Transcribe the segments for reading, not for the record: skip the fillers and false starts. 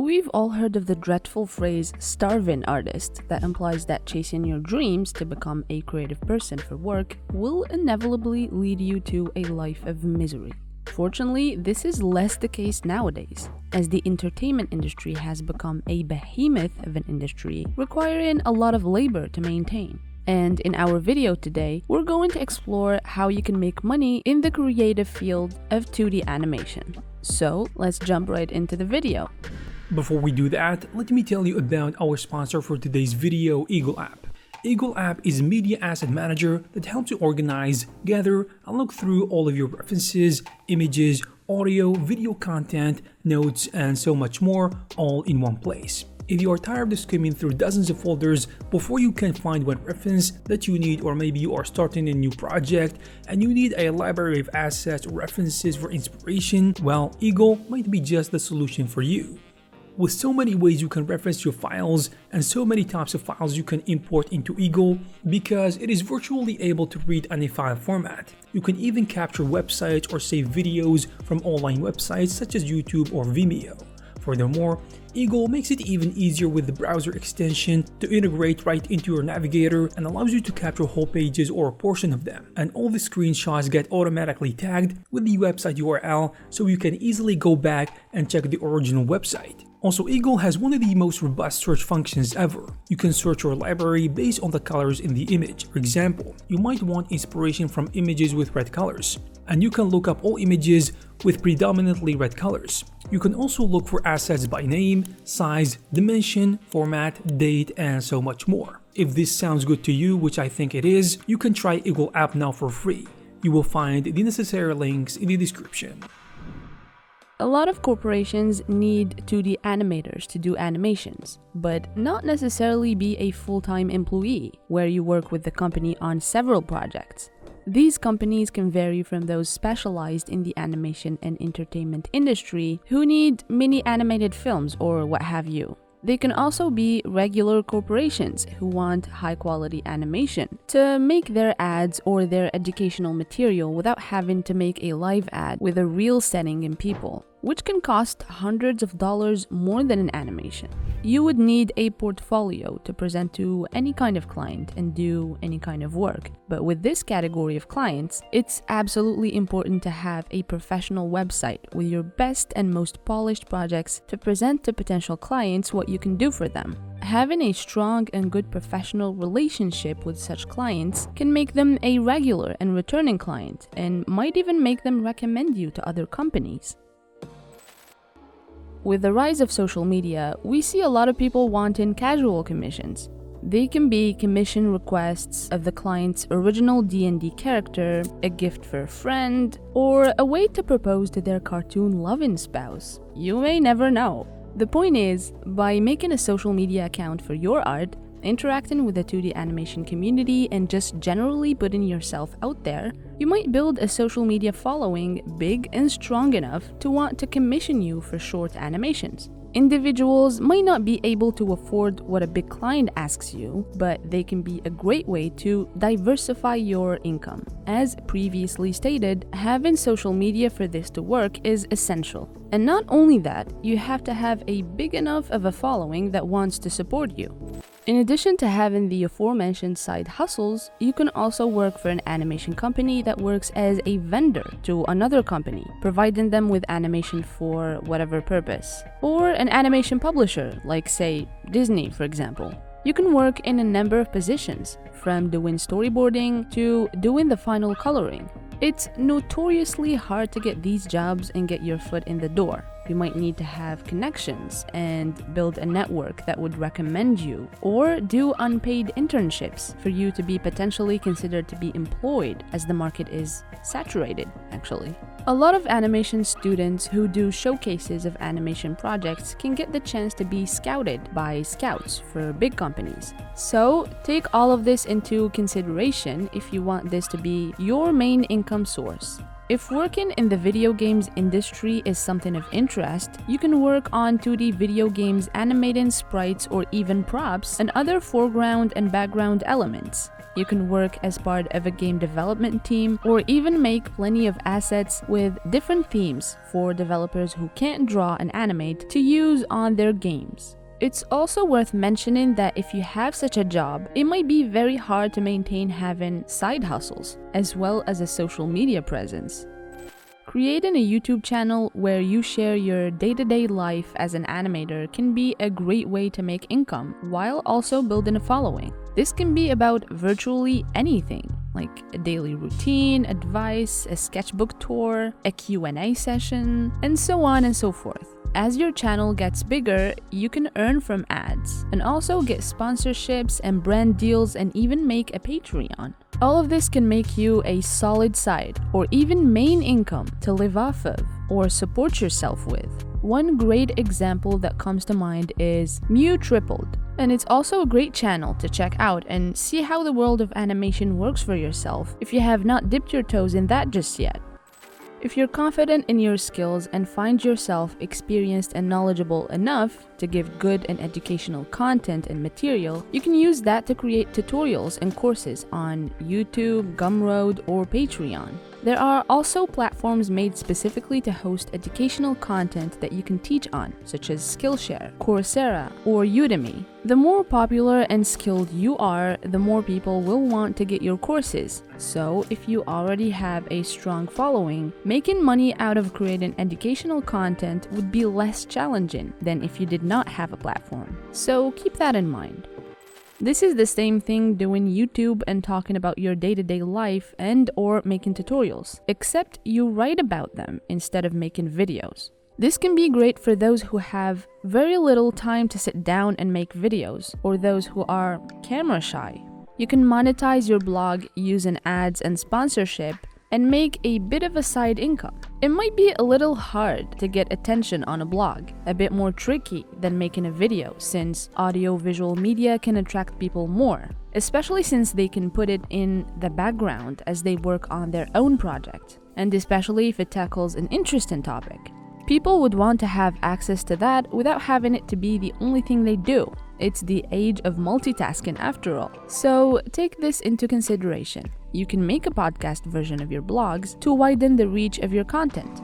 We've all heard of the dreadful phrase starving artist that implies that chasing your dreams to become a creative person for work will inevitably lead you to a life of misery. Fortunately, this is less the case nowadays, as the entertainment industry has become a behemoth of an industry requiring a lot of labor to maintain. And in our video today, we're going to explore how you can make money in the creative field of 2D animation. So let's jump right into the video. Before we do that, let me tell you about our sponsor for today's video, Eagle App. Eagle App is a media asset manager that helps you organize, gather, and look through all of your references, images, audio, video content, notes, and so much more, all in one place. If you are tired of skimming through dozens of folders before you can find one reference that you need, or maybe you are starting a new project and you need a library of assets or references for inspiration, well, Eagle might be just the solution for you. With so many ways you can reference your files and so many types of files you can import into Eagle, because it is virtually able to read any file format. You can even capture websites or save videos from online websites such as YouTube or Vimeo. Furthermore, Eagle makes it even easier with the browser extension to integrate right into your navigator and allows you to capture whole pages or a portion of them. And all the screenshots get automatically tagged with the website URL, so you can easily go back and check the original website. Also, Eagle has one of the most robust search functions ever. You can search your library based on the colors in the image. For example, you might want inspiration from images with red colors, and you can look up all images with predominantly red colors. You can also look for assets by name, size, dimension, format, date, and so much more. If this sounds good to you, which I think it is, you can try Eagle App now for free. You will find the necessary links in the description. A lot of corporations need 2D animators to do animations, but not necessarily be a full-time employee, where you work with the company on several projects. These companies can vary from those specialized in the animation and entertainment industry who need mini animated films or what have you. They can also be regular corporations who want high-quality animation to make their ads or their educational material without having to make a live ad with a real setting and people, which can cost hundreds of dollars more than an animation. You would need a portfolio to present to any kind of client and do any kind of work. But with this category of clients, it's absolutely important to have a professional website with your best and most polished projects to present to potential clients what you can do for them. Having a strong and good professional relationship with such clients can make them a regular and returning client, and might even make them recommend you to other companies. With the rise of social media, we see a lot of people wanting casual commissions. They can be commission requests of the client's original D&D character, a gift for a friend, or a way to propose to their cartoon loving spouse. You may never know. The point is, by making a social media account for your art, interacting with the 2D animation community, and just generally putting yourself out there, you might build a social media following big and strong enough to want to commission you for short animations. Individuals might not be able to afford what a big client asks you, but they can be a great way to diversify your income. As previously stated, having social media for this to work is essential. And not only that, you have to have a big enough of a following that wants to support you. In addition to having the aforementioned side hustles, you can also work for an animation company that works as a vendor to another company, providing them with animation for whatever purpose. Or an animation publisher, like say Disney, for example. You can work in a number of positions, from doing storyboarding to doing the final coloring. It's notoriously hard to get these jobs and get your foot in the door. You might need to have connections and build a network that would recommend you, or do unpaid internships for you to be potentially considered to be employed, as the market is saturated, actually. A lot of animation students who do showcases of animation projects can get the chance to be scouted by scouts for big companies. So take all of this into consideration if you want this to be your main income source. If working in the video games industry is something of interest, you can work on 2D video games animating sprites or even props and other foreground and background elements. You can work as part of a game development team or even make plenty of assets with different themes for developers who can't draw and animate to use on their games. It's also worth mentioning that if you have such a job, it might be very hard to maintain having side hustles, as well as a social media presence. Creating a YouTube channel where you share your day-to-day life as an animator can be a great way to make income while also building a following. This can be about virtually anything, like a daily routine, advice, a sketchbook tour, a Q&A session, and so on and so forth. As your channel gets bigger, you can earn from ads and also get sponsorships and brand deals and even make a Patreon. All of this can make you a solid side or even main income to live off of or support yourself with. One great example that comes to mind is Mew Tripled, and it's also a great channel to check out and see how the world of animation works for yourself if you have not dipped your toes in that just yet. If you're confident in your skills and find yourself experienced and knowledgeable enough to give good and educational content and material, you can use that to create tutorials and courses on YouTube, Gumroad, or Patreon. There are also platforms made specifically to host educational content that you can teach on, such as Skillshare, Coursera, or Udemy. The more popular and skilled you are, the more people will want to get your courses. So, if you already have a strong following, making money out of creating educational content would be less challenging than if you did not have a platform. So, keep that in mind. This is the same thing doing YouTube and talking about your day-to-day life and or making tutorials, except you write about them instead of making videos. This can be great for those who have very little time to sit down and make videos, or those who are camera shy. You can monetize your blog using ads and sponsorship and make a bit of a side income. It might be a little hard to get attention on a blog, a bit more tricky than making a video since audio-visual media can attract people more, especially since they can put it in the background as they work on their own project, and especially if it tackles an interesting topic. People would want to have access to that without having it to be the only thing they do. It's the age of multitasking after all. So take this into consideration. You can make a podcast version of your blogs to widen the reach of your content.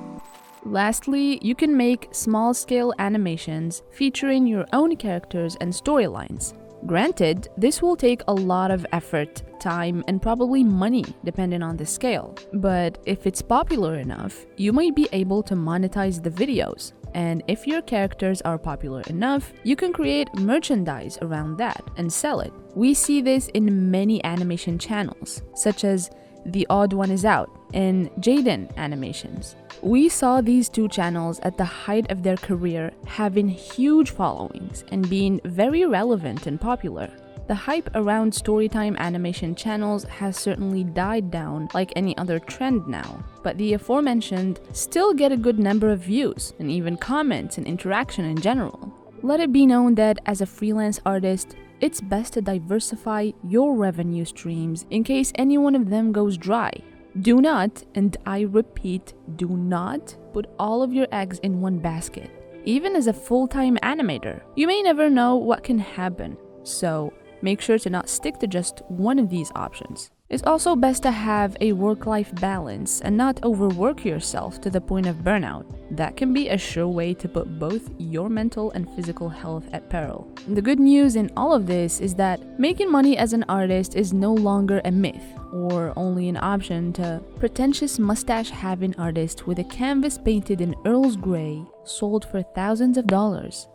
Lastly, you can make small-scale animations featuring your own characters and storylines. Granted, this will take a lot of effort, time, and probably money depending on the scale. But if it's popular enough, you might be able to monetize the videos. And if your characters are popular enough, you can create merchandise around that and sell it. We see this in many animation channels, such as The Odd One Is Out and Jaden Animations. We saw these two channels at the height of their career having huge followings and being very relevant and popular. The hype around storytime animation channels has certainly died down like any other trend now, but the aforementioned still get a good number of views and even comments and interaction in general. Let it be known that as a freelance artist, it's best to diversify your revenue streams in case any one of them goes dry. Do not, and I repeat, do not put all of your eggs in one basket. Even as a full-time animator, you may never know what can happen, so make sure to not stick to just one of these options. It's also best to have a work-life balance and not overwork yourself to the point of burnout. That can be a sure way to put both your mental and physical health at peril. The good news in all of this is that making money as an artist is no longer a myth or only an option to pretentious mustache-having artist with a canvas painted in Earl's Grey sold for thousands of dollars.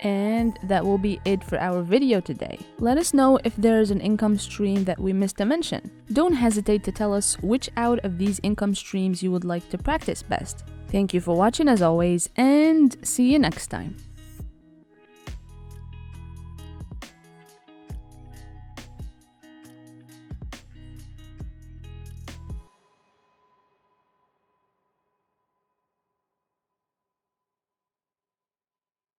And that will be it for our video today. Let us know if there's an income stream that we missed to mention. Don't hesitate to tell us which out of these income streams you would like to practice best. Thank you for watching as always, and see you next time.